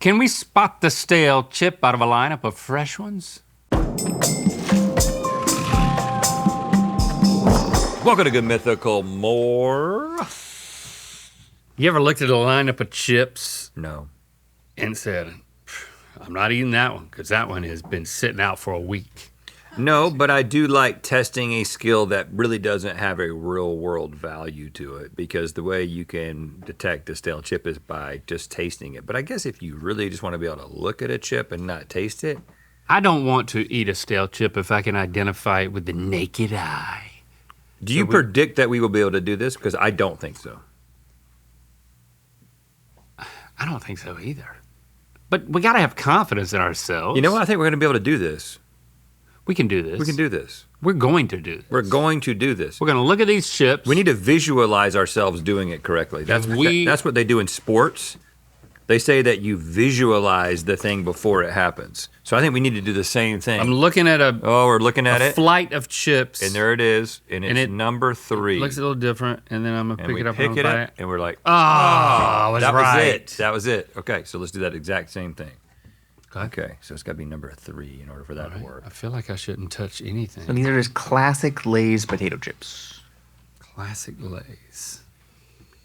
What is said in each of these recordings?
Can we spot the stale chip out of a lineup of fresh ones? Welcome to Good Mythical More. You ever looked at a lineup of chips No. and said, I'm not eating that one because that one has been sitting out for a week? No, but I do like testing a skill that really doesn't have a real world value to it, because the way you can detect a stale chip is by just tasting it. But I guess if you really just want to be able to look at a chip and not taste it. I don't want to eat a stale chip if I can identify it with the naked eye. Do you predict that we will be able to do this? Because I don't think so. I don't think so either. But we gotta have confidence in ourselves. You know what? I think we're going to be able to do this. We can do this. We can do this. We're going to do this. We're going to do this. We're gonna look at these chips. We need to visualize ourselves doing it correctly. That's what they do in sports. They say that you visualize the thing before it happens. So I think we need to do the same thing. I'm looking at we're looking at a it. flight of chips. And there it is. And it's number 3. It looks a little different. And then I'm gonna pick it up and bite it. And we're like, I was that right. was it. That was it. Okay, so let's do that exact same thing. Okay, so it's got to be number 3 in order for that to work. I feel like I shouldn't touch anything. So these are just classic Lay's potato chips. Classic Lay's.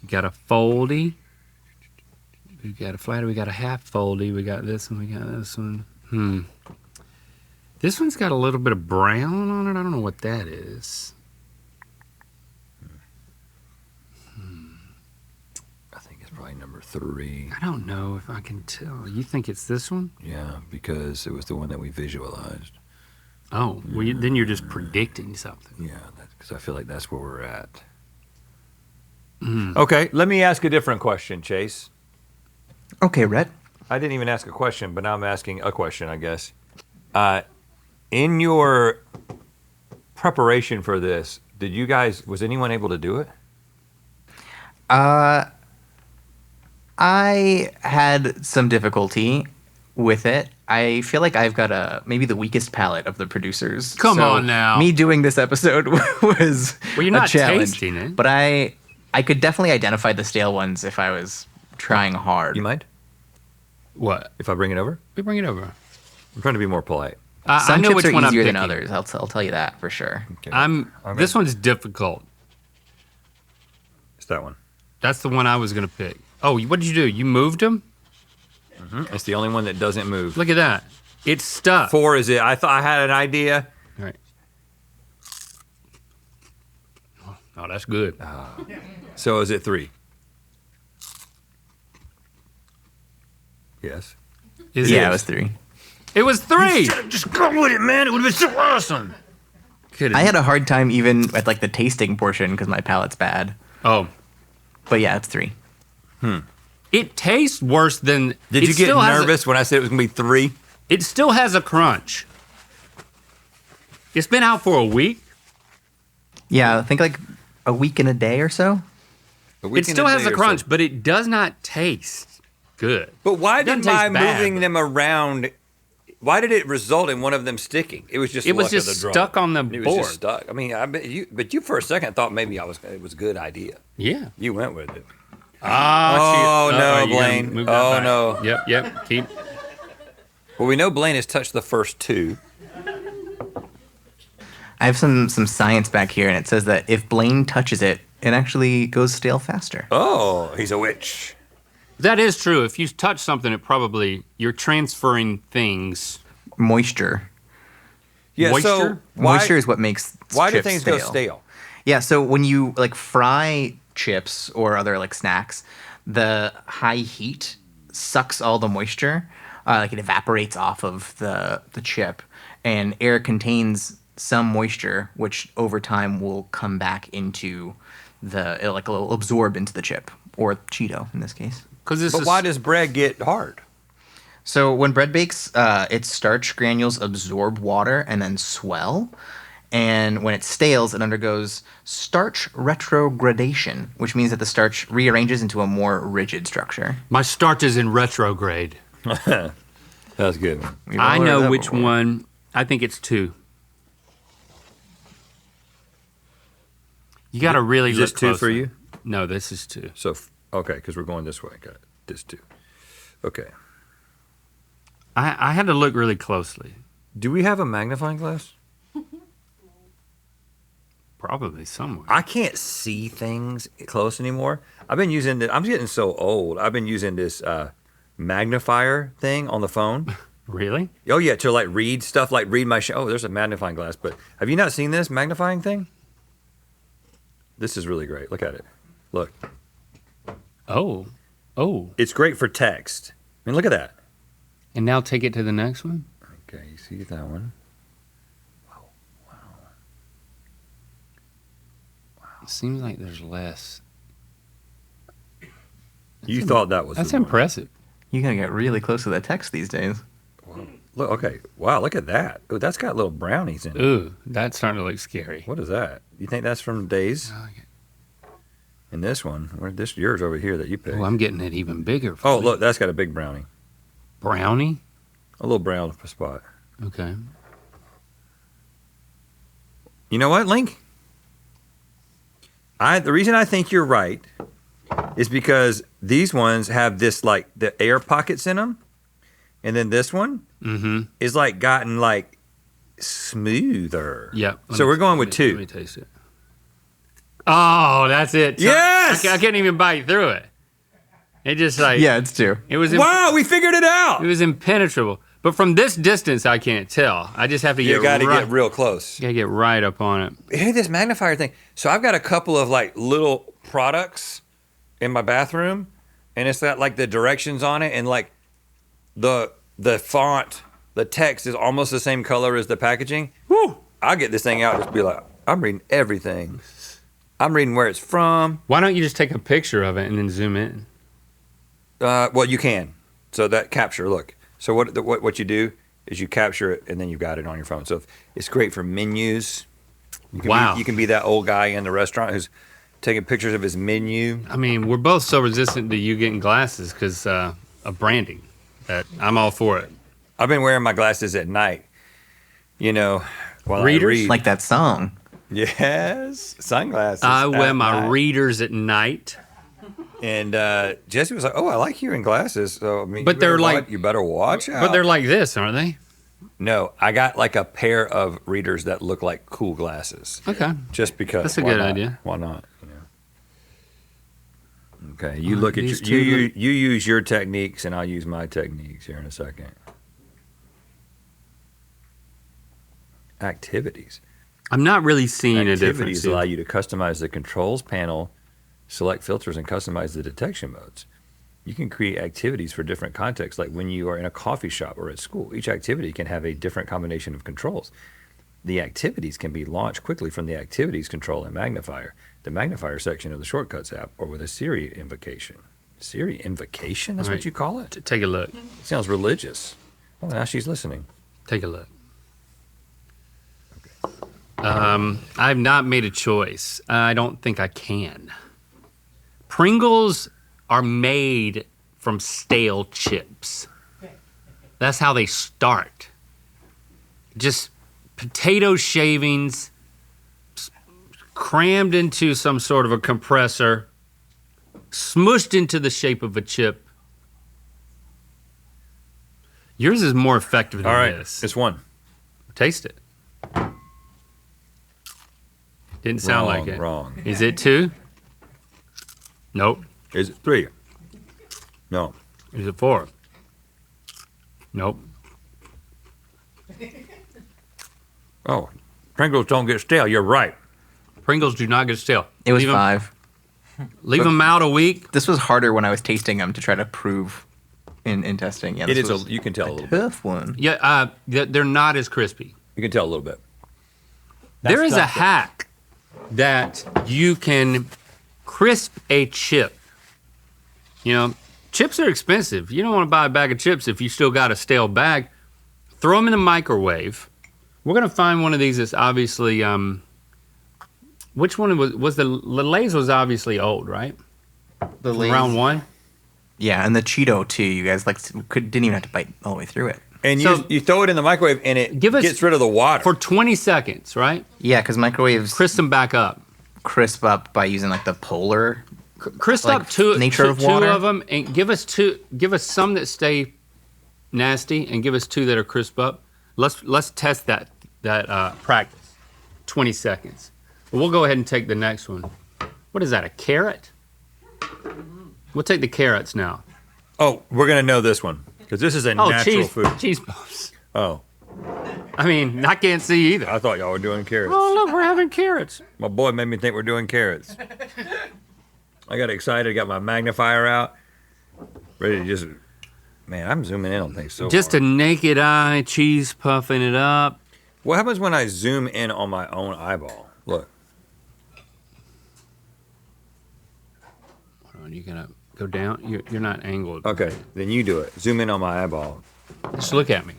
We got a foldy. We got a flatter. We got a half foldy. We got this one. We got this one. This one's got a little bit of brown on it. I don't know what that is. I think it's probably number 3. I don't know if I can tell. You think it's this one? Yeah, because it was the one that we visualized. Oh, well, then you're just predicting something. Yeah, because I feel like that's where we're at. Okay, let me ask a different question, Chase. Okay, Rhett. I didn't even ask a question, but now I'm asking a question, I guess. In your preparation for this, was anyone able to do it? I had some difficulty with it. I feel like I've got maybe the weakest palate of the producers. Come on now. Me doing this episode was you're not a challenge. tasting it. But I could definitely identify the stale ones if I was trying hard. You mind? What? If I bring it over? We bring it over. I'm trying to be more polite. Some I know chips which are one easier I'm than picking. others. I'll tell you that for sure. Okay. This one's difficult. It's that one. That's the one I was gonna pick. Oh, what did you do? You moved them? Mm-hmm. It's the only one that doesn't move. Look at that. It's stuck. 4 is it? I thought I had an idea. All right. Oh, that's good. So is it 3? Yes. It was 3. It was 3. Just go with it, man. It would have been so awesome. I had a hard time even at like the tasting portion because my palate's bad. Oh. But yeah, it's 3. It tastes worse than. Did you get nervous when I said it was going to be 3? It still has a crunch. It's been out for a week. Yeah, I think like a week and a day or so. It still has a crunch, but it does not taste good. But why did my bad, moving them around? Why did it result in one of them sticking? It was just luck of the draw. Stuck on the It was board. just stuck. I mean, but you for a second thought maybe it was a good idea. Yeah. You went with it. Ah. Oh, no, Blaine. Oh, no. Yep. Keep. Well, we know Blaine has touched the first 2. I have some science back here, and it says that if Blaine touches it, it actually goes stale faster. Oh, he's a witch. That is true. If you touch something, you're transferring things. Moisture. Yeah, Moisture? So Moisture is what makes why do chips things stale. go stale? Yeah, so when you like fry chips or other like snacks, the high heat sucks all the moisture. Like it evaporates off of the chip, and air contains some moisture, which over time will come back into it'll absorb into the chip or Cheeto in this case. But why does bread get hard? So when bread bakes, its starch granules absorb water and then swell. And when it stales, it undergoes starch retrogradation, which means that the starch rearranges into a more rigid structure. My starch is in retrograde. That's good. I know which one. I think it's 2. You got to really Is look this 2 for closely. you? No, this is 2. So, okay, because we're going this way. Got it. This 2. Okay. I had to look really closely. Do we have a magnifying glass? Probably somewhere. I can't see things close anymore. I'm getting so old. I've been using this magnifier thing on the phone. Really? Oh yeah, to like read stuff, like read my show. Oh, there's a magnifying glass. But have you not seen this magnifying thing? This is really great. Look at it. Look. Oh. It's great for text. I mean, look at that. And now take it to the next one. Okay, you see that one? It seems like there's less. You thought that was That's the one. impressive. You gotta get really close to that text these days. Look, okay. Wow, look at that. Oh, that's got little brownies in it. Ooh, that's starting to look scary. What is that? You think that's from Days? And this one, yours over here that you picked. Oh, I'm getting it even bigger. Oh, look, that's got a big brownie. Brownie? A little brown spot. Okay. You know what, Link? The reason I think you're right is because these ones have this like the air pockets in them, and then this one is like gotten like smoother. Yep. So we're going with two. Let me taste it. Oh, that's it. Yes! I can't even bite through it. It just like Yeah, it's 2. It was Wow, we figured it out. It was impenetrable. But from this distance, I can't tell. I just have to You got to get real close. Gotta get right up on it. Hey, this magnifier thing. So I've got a couple of like little products in my bathroom, and it's got like the directions on it, and like the font, the text is almost the same color as the packaging. Woo! I'll get this thing out and just be like, I'm reading everything. I'm reading where it's from. Why don't you just take a picture of it and then zoom in? Well, you can. So that capture, look. So what you do is you capture it, and then you got it on your phone. So it's great for menus. You can be that old guy in the restaurant who's taking pictures of his menu. I mean, we're both so resistant to you getting glasses because of branding that I'm all for it. I've been wearing my glasses at night, while Readers? I read. Like that song. Yes, sunglasses. I wear at my night. readers at night. And Jesse was like, "Oh, I like you in glasses." So I mean, But they're you better watch out. But they're like this, aren't they? No, I got like a pair of readers that look like cool glasses. Okay. Just because. That's a why good not? idea. Why not? Okay, you look at these you two use your techniques, and I'll use my techniques here in a second. Activities. I'm not really seeing a difference. Activities here. allow you to customize the controls panel, select filters, and customize the detection modes. You can create activities for different contexts, like when you are in a coffee shop or at school. Each activity can have a different combination of controls. The activities can be launched quickly from the Activities control and magnifier, the magnifier section of the Shortcuts app, or with a Siri invocation. Siri invocation? That's All what right. you call it? Take a look. Sounds religious. Oh, now she's listening. Take a look. I've not made a choice. I don't think I can. Pringles are made from stale chips. That's how they start. Just potato shavings crammed into some sort of a compressor, smushed into the shape of a chip. Yours is more effective than All right, this. it's one. Taste it. Didn't sound like it. Wrong. Is it 2? Nope. Is it 3? No. Is it 4? Nope. Oh, Pringles don't get stale. You're right. Pringles do not get stale. It was Leave 'em- 5. Leave them out a week. This was harder when I was tasting them to try to prove in testing. Yeah, It this is was you can tell a little bit. tough one. Yeah, they're not as crispy. You can tell a little bit. There is a hack that you can crisp a chip. Chips are expensive. You don't want to buy a bag of chips if you still got a stale bag. Throw them in the microwave. We're gonna find one of these that's obviously. Which one was the Lay's was obviously old, right? The From round 1. Yeah, and the Cheeto too. You guys didn't even have to bite all the way through it. And So- you throw it in the microwave, and it gets rid of the water. For 20 seconds, right? Yeah, because microwaves Crisp them back up. crisp up by using like the polar. Crisp Like up two nature of two water? of them, and give us some that stay nasty and give us 2 that are crisp up. Let's test that practice. 20 seconds. But we'll go ahead and take the next one. What is that? A carrot? We'll take the carrots now. Oh, we're gonna know this one because this is a natural food. Cheese puffs. Oh, I mean, I can't see either. I thought y'all were doing carrots. Oh look, we're having carrots. My boy made me think we're doing carrots. I got excited, got my magnifier out, ready to just. Man, I'm zooming in on things so Just a hard. naked eye, cheese puffing it up. What happens when I zoom in on my own eyeball? Look. Hold on, you gonna go down? You're not angled. Okay, then you do it. Zoom in on my eyeball. Just look at me.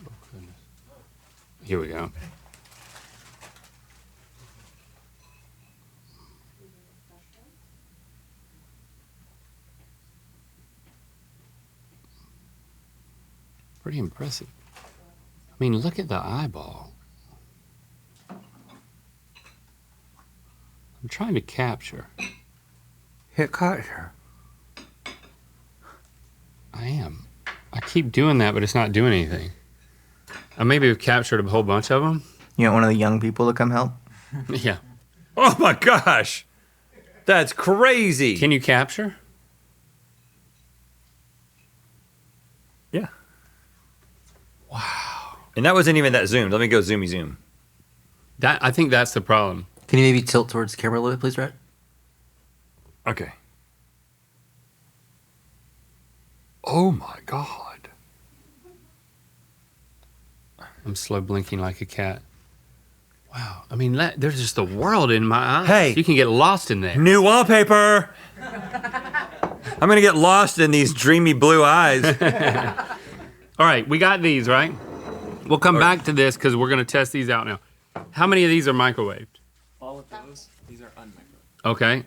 Oh, goodness. Here we go. Pretty impressive. I mean, look at the eyeball. I'm trying to capture. Hit capture. I am. I keep doing that, but it's not doing anything. Maybe we've captured a whole bunch of them. You want one of the young people to come help? Yeah. Oh my gosh, that's crazy. Can you capture? Yeah. Wow. And that wasn't even that zoomed. Let me go zoomy zoom. I think that's the problem. Can you maybe tilt towards the camera a little bit, please, Rhett? Okay. Oh my God. I'm slow blinking like a cat. Wow. I mean, there's just a world in my eyes. Hey. You can get lost in there. New wallpaper. I'm gonna get lost in these dreamy blue eyes. All right, we got these, right? We'll come back to this because we're going to test these out now. How many of these are microwaved? All of those, these are unmicrowaved. Okay. And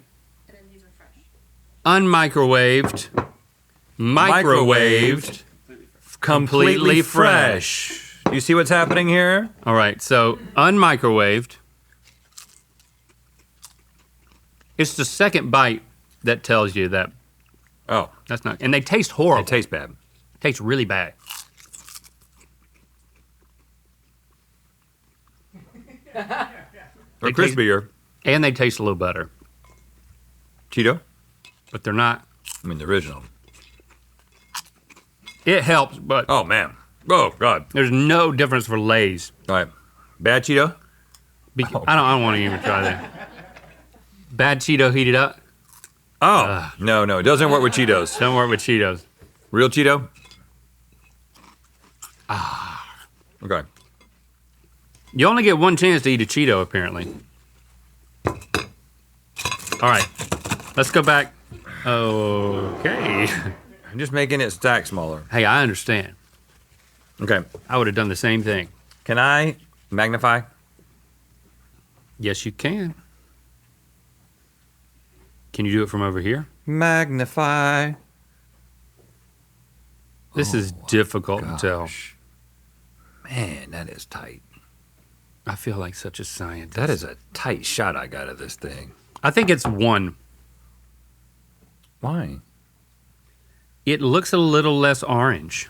then these are fresh. Unmicrowaved, microwaved, completely fresh. You see what's happening here? All right, so unmicrowaved. It's the second bite that tells you that Oh, that's not, and they taste horrible. it tastes bad. Tastes really bad. They're crispier. And they taste a little better, Cheeto? but they're not. I mean, the original. It helps, but Oh, man. Oh, God. there's no difference for Lay's. All right. Bad Cheeto? I don't want to even try that. Bad Cheeto heated up. Oh, no. It doesn't work with Cheetos. Don't work with Cheetos. Real Cheeto? Okay. You only get one chance to eat a Cheeto, apparently. All right, let's go back. Okay. I'm just making it stack smaller. Hey, I understand. Okay. I would have done the same thing. Can I magnify? Yes, you can. Can you do it from over here? Magnify. This is difficult to tell. Gosh. Man, that is tight. I feel like such a scientist. That is a tight shot I got of this thing. I think it's 1. Why? It looks a little less orange.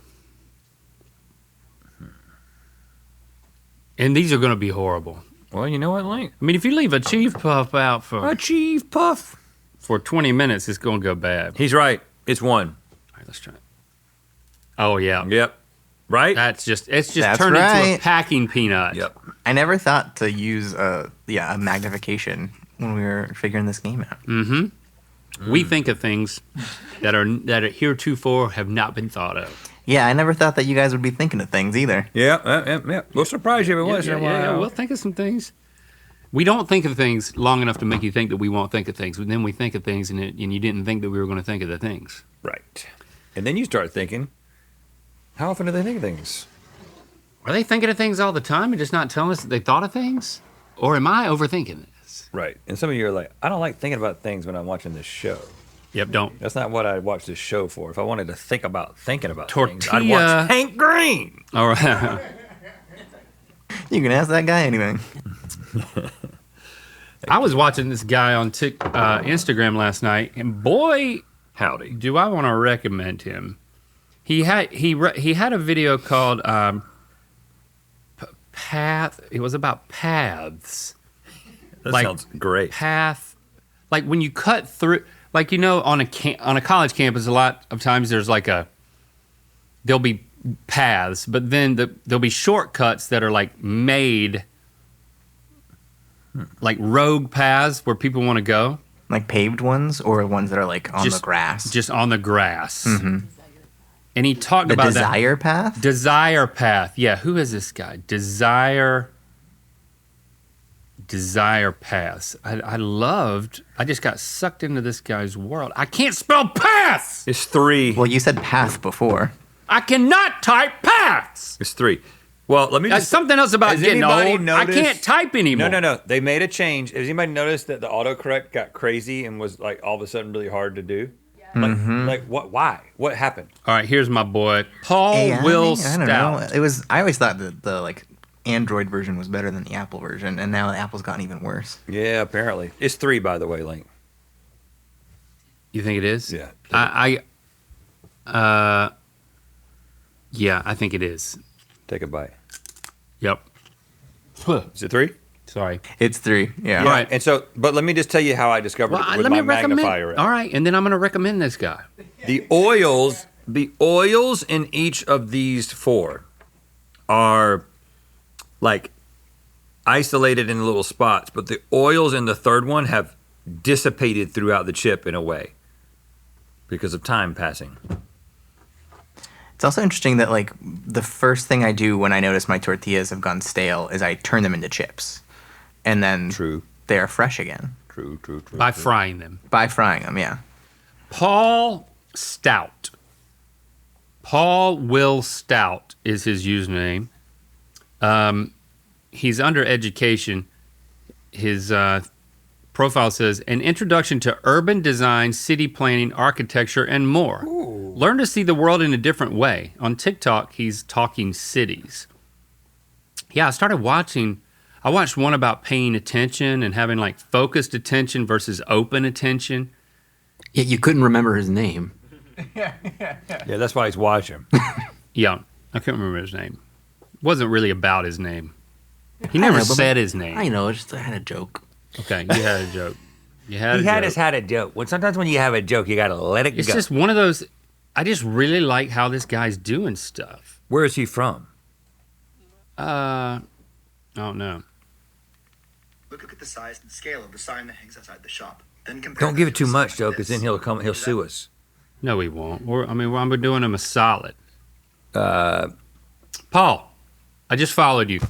And these are going to be horrible. Well, you know what, Link? I mean, if you leave a cheese puff out A cheese puff. for 20 minutes, it's going to go bad. He's right. It's 1. All right, let's try it. Oh, yeah. Yep. Right? It's just That's turned into a right. packing peanut. Yep. I never thought to use a magnification when we were figuring this game out. We think of things that are heretofore have not been thought of. Yeah, I never thought that you guys would be thinking of things either. Yeah. We'll surprise you every once in a while. Yeah, we'll think of some things. We don't think of things long enough to make you think that we won't think of things. And then we think of things, and you didn't think that we were going to think of the things. Right. And then you start thinking, how often do they think of things? Are they thinking of things all the time and just not telling us that they thought of things? Or am I overthinking this? Right. And some of you are like, I don't like thinking about things when I'm watching this show. Yep, don't. That's not what I watch this show for. If I wanted to think about thinking about things, I'd Tortilla. watch Hank Green. All right. You can ask that guy anything. I was watching this guy on Instagram last night, and boy, Howdy. do I want to recommend him. He had a video called Path. It was about paths. That Like, sounds great. Path, like when you cut through, like on a college campus, a lot of times there'll be paths, but then there'll be shortcuts that are like made, like rogue paths where people want to go. Like paved ones or ones that are like on the grass? Just on the grass. Mm-hmm. And he talked The about Desire Path? that. Desire Path. Yeah, who is this guy? Desire Paths. I just got sucked into this guy's world. I can't spell paths! It's 3. Well, you said path before. I cannot type paths! It's 3. Well, let me That's just... something else about Has getting anybody old. noticed- I can't type anymore. No. They made a change. Has anybody noticed that the autocorrect got crazy and was like all of a sudden really hard to do? Like what? Why? What happened? All right, here's my boy, Paul Will I don't Stout. know. It was. I always thought that the like Android version was better than the Apple version, and now the Apple's gotten even worse. Yeah, apparently it's 3, by the way, Link. You think it is? Yeah. Yeah, I think it is. Take a bite. Yep. Is it 3? Sorry. It's 3. Yeah. All right. And so, but let me just tell you how I discovered it with my magnifier. All right, and then I'm going to recommend this guy. The oils in each of these 4 are like isolated in little spots, but the oils in the third one have dissipated throughout the chip in a way because of time passing. It's also interesting that like the first thing I do when I notice my tortillas have gone stale is I turn them into chips, and then True. they are fresh again True. By frying them. by frying them. Yeah. Paul Stout. Paul Will Stout is his username. He's under education. His profile says, an introduction to urban design, city planning, architecture, and more. Ooh. Learn to see the world in a different way. On TikTok, he's talking cities. Yeah, I watched one about paying attention and having like focused attention versus open attention. Yeah, you couldn't remember his name. Yeah, that's why he's watching. Yeah, I can't remember his name. Wasn't really about his name. He never know, but said his name. I know, I had a joke. Okay, you had a joke. You had Had a joke. Sometimes when you have a joke, you got to let it It's go. just one of those. I just really like how this guy's doing stuff. Where is he from? I don't know. Look at the size and scale of the sign that hangs outside the shop. Then compare Don't give it that too to a much, sign though, like because this. then he'll sue us. No, he won't. I'm doing him a solid. Paul, I just followed you.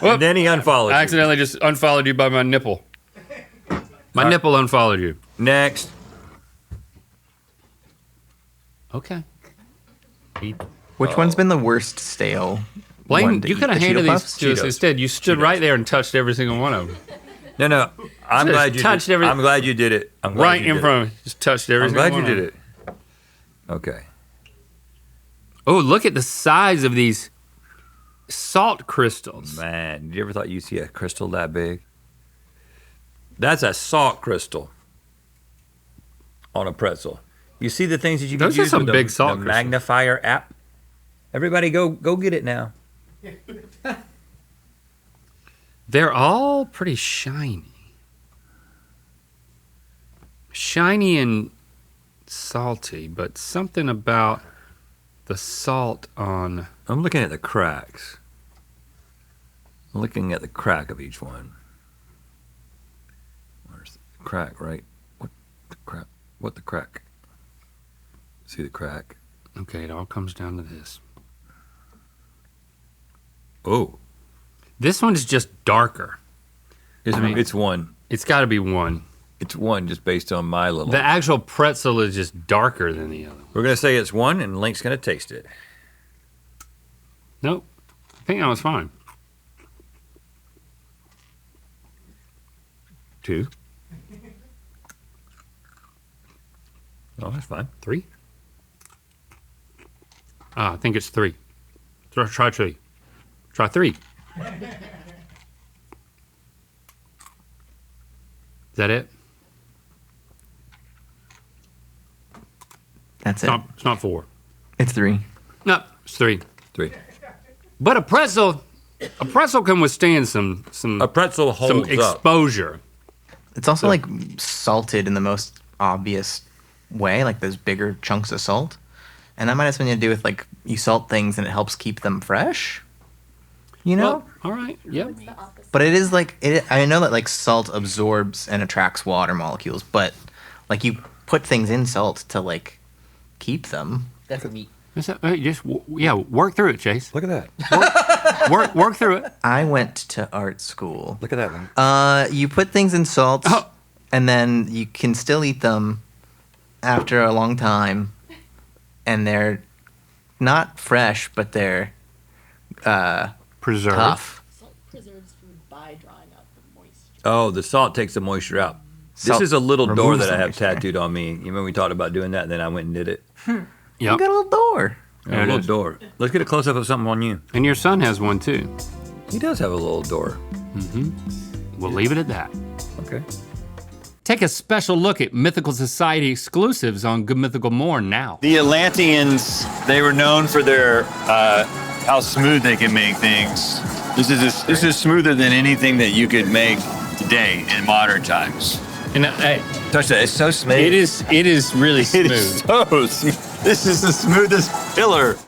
And then he unfollowed I you. accidentally just unfollowed you by my nipple. My nipple unfollowed you. Next. Okay. Which one's been the worst stale? Blaine, one to you eat? could have The handed Cheeto these Puffs? to us Cheetos. instead. You stood Cheetos. right there and touched every single one of them. No. I'm Just glad you touched did. everything. I'm glad you did it. I'm glad Right you in did front of me. Just touched every I'm single glad one you of did them. it. Okay. Oh, look at the size of these salt crystals. Man, did you ever thought you'd see a crystal that big? That's a salt crystal on a pretzel. You see the things that you Those can are use some with big the salt crystals. magnifier app? Everybody go get it now. They're all pretty shiny. Shiny and salty, but something about the salt on. I'm looking at the cracks. I'm looking at the crack of each one. Where's the crack, right? What the crack? What the crack? See the crack? Okay, it all comes down to this. Oh, This one is just darker. it's one. It's got to be one. It's one just based on my little. The actual pretzel is just darker than the other. We're gonna say it's one, and Link's gonna taste it. Nope. I think that was fine. 2. Oh, that's fine. 3? I think it's 3. Try 3. Try 3. Is that it? That's It's it. not, it's not 4. It's 3. No, it's 3. 3. But a pretzel can withstand some A pretzel holds some up. exposure. It's also like salted in the most obvious way, like those bigger chunks of salt. And that might have something to do with like you salt things and it helps keep them fresh. You know? Well, all right. Yep. But it is like I know that like salt absorbs and attracts water molecules, but like you put things in salt to like keep them. That's a meat. Work through it, Chase. Look at that. Work through it. I went to art school. Look at that one. You put things in salt, Oh. and then you can still eat them after a long time, and they're not fresh, but they're Preserve. tough. Salt preserves food by drawing out the moisture. Oh, the salt takes the moisture out. Salt This is a little door removes that I the have moisture. tattooed on me. You remember we talked about doing that, and then I went and did it. You Yep. got a little door. There a it little is. door. Let's get a close up of something on you. And your son has one too. He does have a little door. We'll leave it at that. Okay. Take a special look at Mythical Society exclusives on Good Mythical More now. The Atlanteans, they were known for their how smooth they can make things. This is smoother than anything that you could make today in modern times. And Touch that. It's so smooth. it is really It smooth. is so smooth. This is the smoothest pillar